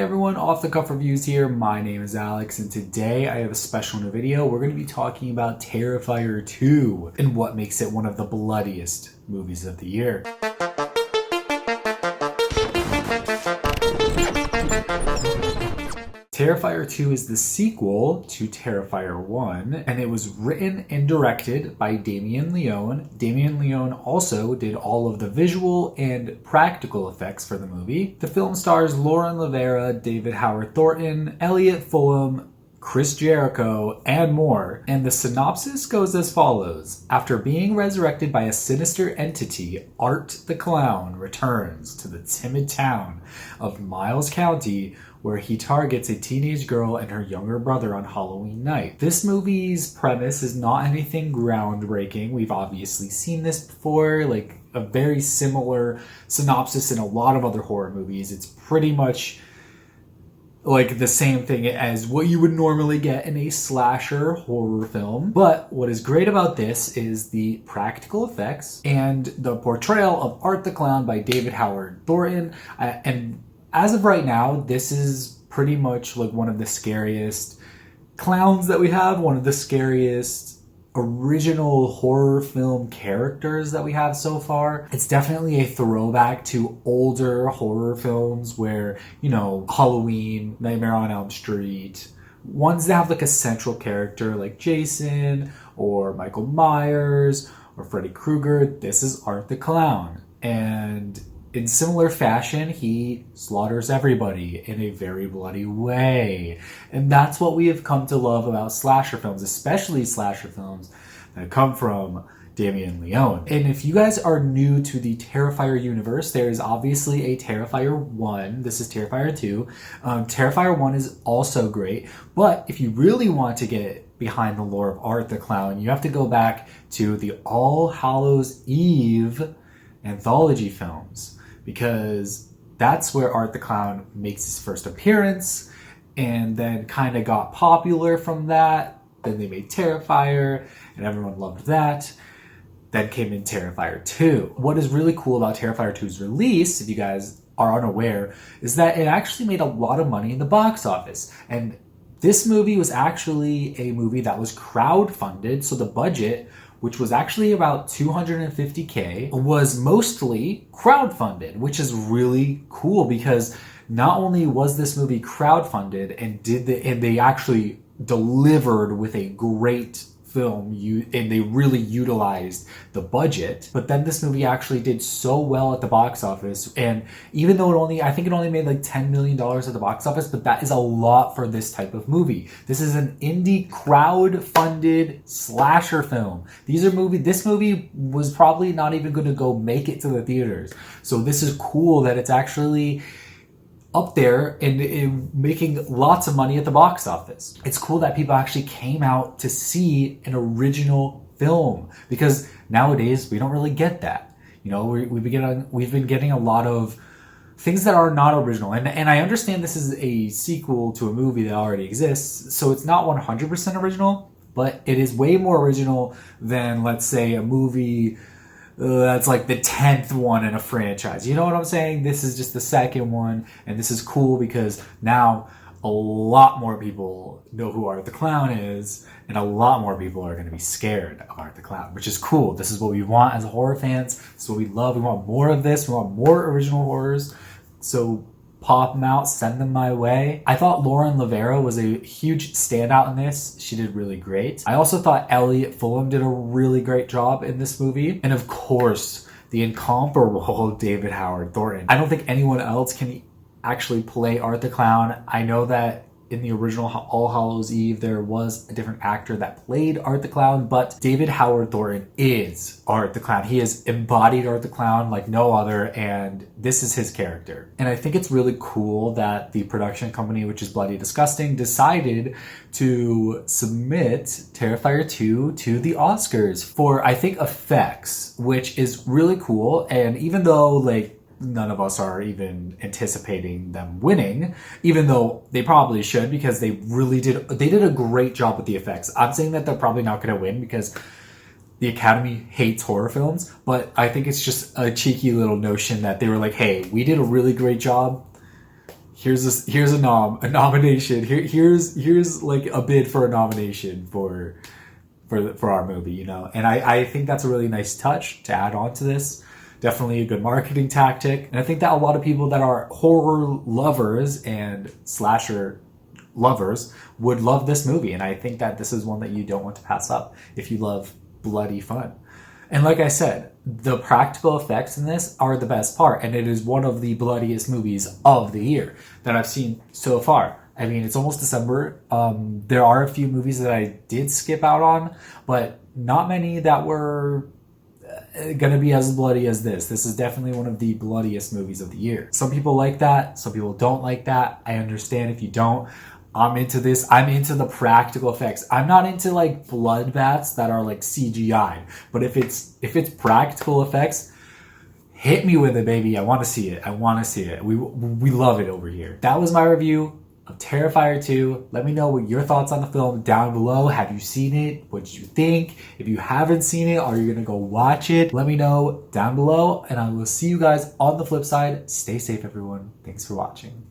Hey everyone, Off the Cuff Reviews here. My name is Alex, and today I have a special new video. We're going to be talking about Terrifier 2 and what makes it one of the bloodiest movies of the year. Terrifier 2 is the sequel to Terrifier 1, and it was written and directed by Damien Leone. Damien Leone also did all of the visual and practical effects for the movie. The film stars Lauren Levera, David Howard Thornton, Elliot Fulham, Chris Jericho, and more. And the synopsis goes as follows. After being resurrected by a sinister entity, Art the Clown returns to the timid town of Miles County, where he targets a teenage girl and her younger brother on Halloween night. This movie's premise is not anything groundbreaking. We've obviously seen this before, like a very similar synopsis in a lot of other horror movies. It's pretty much like the same thing as what you would normally get in a slasher horror film. But what is great about this is the practical effects and the portrayal of Art the Clown by David Howard Thornton. And as of right now, this is pretty much like one of the scariest clowns that we have, one of the scariest original horror film characters that we have so far. It's definitely a throwback to older horror films where, you know, Halloween, Nightmare on Elm Street, ones that have like a central character like Jason or Michael Myers or Freddy Krueger. This is Art the Clown. And in similar fashion, he slaughters everybody in a very bloody way. And that's what we have come to love about slasher films, especially slasher films that come from Damien Leone. And if you guys are new to the Terrifier universe, there is obviously a Terrifier 1. This is Terrifier 2. Terrifier 1 is also great. But if you really want to get behind the lore of Art the Clown, you have to go back to the All Hallows Eve anthology films, because that's where Art the Clown makes his first appearance and then kind of got popular from that. Then they made Terrifier and everyone loved that. Then came in Terrifier 2. What is really cool about Terrifier 2's release, if you guys are unaware, is that it actually made a lot of money in the box office. And this movie was actually a movie that was crowdfunded, so the budget, which was actually about $250K, was mostly crowdfunded, which is really cool because not only was this movie crowdfunded and they actually delivered with a great film, and they really utilized the budget, but then this movie actually did so well at the box office. And even though I think it only made like $10 million at the box office, but that is a lot for this type of movie. This is an indie crowd-funded slasher film. This movie was probably not even going to go make it to the theaters. So this is cool that it's actually up there and making lots of money at the box office. It's cool that people actually came out to see an original film, because nowadays we don't really get that. You know, we've been getting a lot of things that are not original. And I understand this is a sequel to a movie that already exists, so it's not 100% original, but it is way more original than, let's say, a movie that's like the 10th one in a franchise. You know what I'm saying? This is just the second one, and this is cool because now a lot more people know who Art the Clown is, and a lot more people are going to be scared of Art the Clown, which is cool. This is what we want as horror fans. This is what we love. We want more of this. We want more original horrors. So pop them out, send them my way. I thought Lauren Levera was a huge standout in this. She did really great. I also thought Elliot Fulham did a really great job in this movie. And of course, the incomparable David Howard Thornton. I don't think anyone else can actually play Art the Clown. I know that in the original All Hallows Eve, there was a different actor that played Art the Clown, but David Howard Thornton is Art the Clown. He has embodied Art the Clown like no other, and this is his character. And I think it's really cool that the production company, which is Bloody Disgusting, decided to submit Terrifier 2 to the Oscars for, I think, effects, which is really cool. And even though, like, none of us are even anticipating them winning, even though they probably should, because they did a great job with the effects. I'm saying that they're probably not going to win because the Academy hates horror films, but I think it's just a cheeky little notion that they were like, hey, we did a really great job. here's a nomination. Here's like a bid for a nomination for our movie, you know. And I think that's a really nice touch to add on to this. Definitely a good marketing tactic. And I think that a lot of people that are horror lovers and slasher lovers would love this movie. And I think that this is one that you don't want to pass up if you love bloody fun. And like I said, the practical effects in this are the best part. And it is one of the bloodiest movies of the year that I've seen so far. I mean, it's almost December. There are a few movies that I did skip out on, but not many that were going to be as bloody as this. This is definitely one of the bloodiest movies of the year. Some people like that. Some people don't like that. I understand if you don't. I'm into this. I'm into the practical effects. I'm not into like bloodbaths that are like CGI. But if it's practical effects, hit me with it, baby. I want to see it. I want to see it. We love it over here. That was my review of Terrifier 2. Let me know what your thoughts on the film down below. Have you seen it? What did you think? If you haven't seen it, are you gonna go watch it? Let me know down below, and I will see you guys on the flip side. Stay safe, everyone. Thanks for watching.